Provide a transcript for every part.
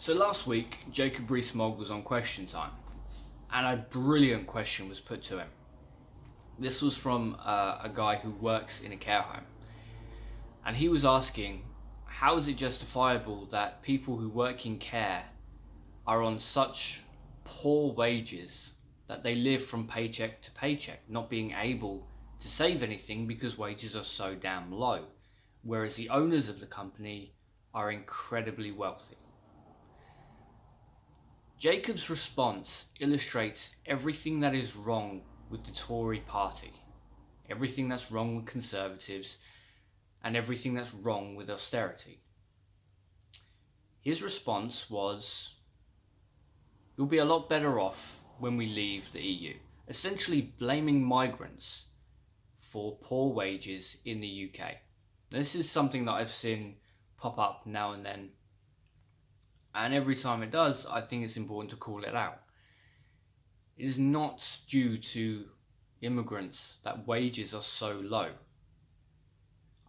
So last week, Jacob Rees-Mogg was on Question Time, and a brilliant question was put to him. This was from a guy who works in a care home, and he was asking, how is it justifiable that people who work in care are on such poor wages that they live from paycheck to paycheck, not being able to save anything because wages are so damn low, whereas the owners of the company are incredibly wealthy? Jacob's response illustrates everything that is wrong with the Tory party, everything that's wrong with Conservatives, and everything that's wrong with austerity. His response was, "You'll be a lot better off when we leave the EU," essentially blaming migrants for poor wages in the UK. This is something that I've seen pop up now and then, and every time it does, I think it's important to call it out. It is not due to immigrants that wages are so low.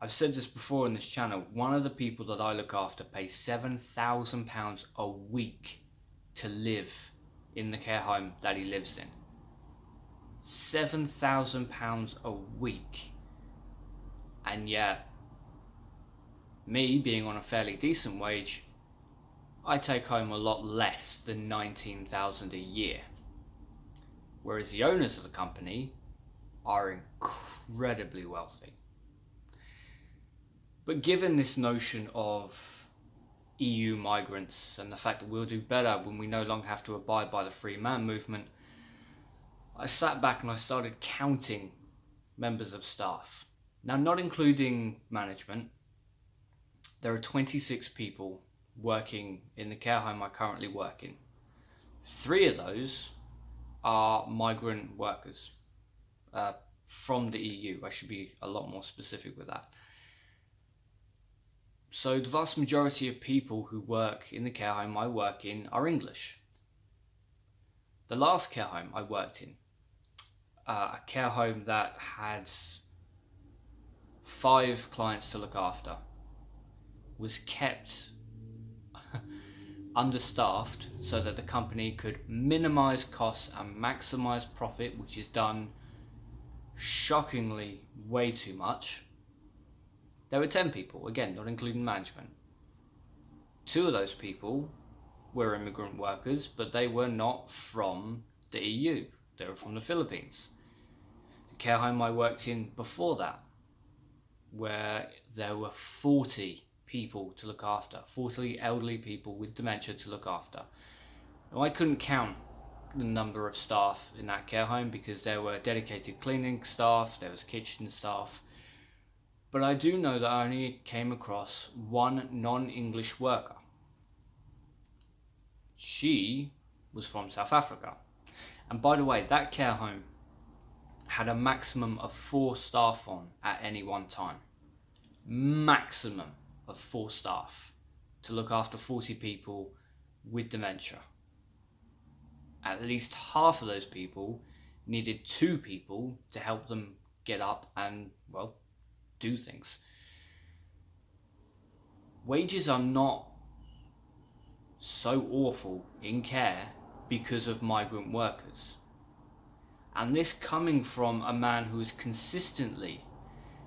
I've said this before on this channel, one of the people that I look after pays £7,000 a week to live in the care home that he lives in. £7,000 a week. And yet, me being on a fairly decent wage, I take home a lot less than £19,000 a year. Whereas the owners of the company are incredibly wealthy. But given this notion of EU migrants and the fact that we'll do better when we no longer have to abide by the free man movement, I sat back and I started counting members of staff. Now, not including management, there are 26 people working in the care home I currently work in. 3 of those are migrant workers from the EU. I should be a lot more specific with that. So the vast majority of people who work in the care home I work in are English. The last care home I worked in, a care home that had 5 clients to look after, was kept understaffed so that the company could minimize costs and maximize profit, which is done shockingly way too much. There were 10 people, again, not including management. 2 of those people were immigrant workers, but they were not from the EU. They were from the Philippines. The care home I worked in before that, where there were 40 people to look after, 40 elderly people with dementia to look after. Now, I couldn't count the number of staff in that care home because there were dedicated cleaning staff, there was kitchen staff, but I do know that I only came across 1 non-English worker. She was from South Africa. And by the way, that care home had a maximum of 4 staff on at any one time. Maximum of 4 staff to look after 40 people with dementia. At least half of those people needed 2 people to help them get up and, well, do things. Wages are not so awful in care because of migrant workers. And this coming from a man who has consistently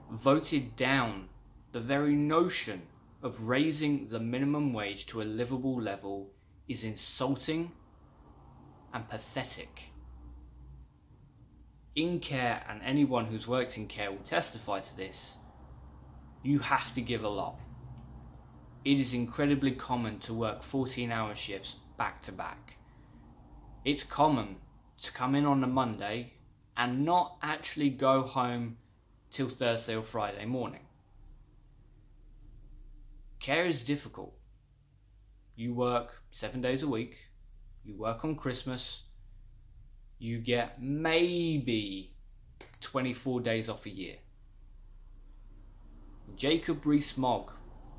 voted down the very notion of raising the minimum wage to a livable level is insulting and pathetic. In care, and anyone who's worked in care will testify to this, you have to give a lot. It is incredibly common to work 14-hour shifts back to back. It's common to come in on a Monday and not actually go home till Thursday or Friday morning. Care is difficult. You work 7 days a week, you work on Christmas, you get maybe 24 days off a year. Jacob Rees-Mogg,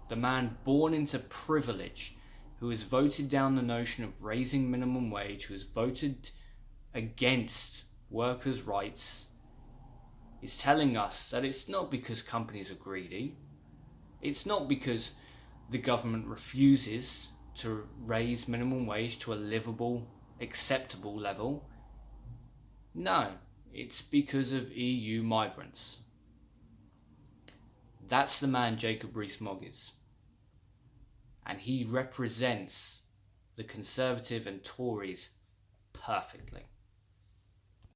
the man born into privilege, who has voted down the notion of raising minimum wage, who has voted against workers' rights, is telling us that it's not because companies are greedy, it's not because the government refuses to raise minimum wage to a livable, acceptable level? No, it's because of EU migrants. That's the man Jacob Rees-Mogg is. And he represents the Conservative and Tories perfectly.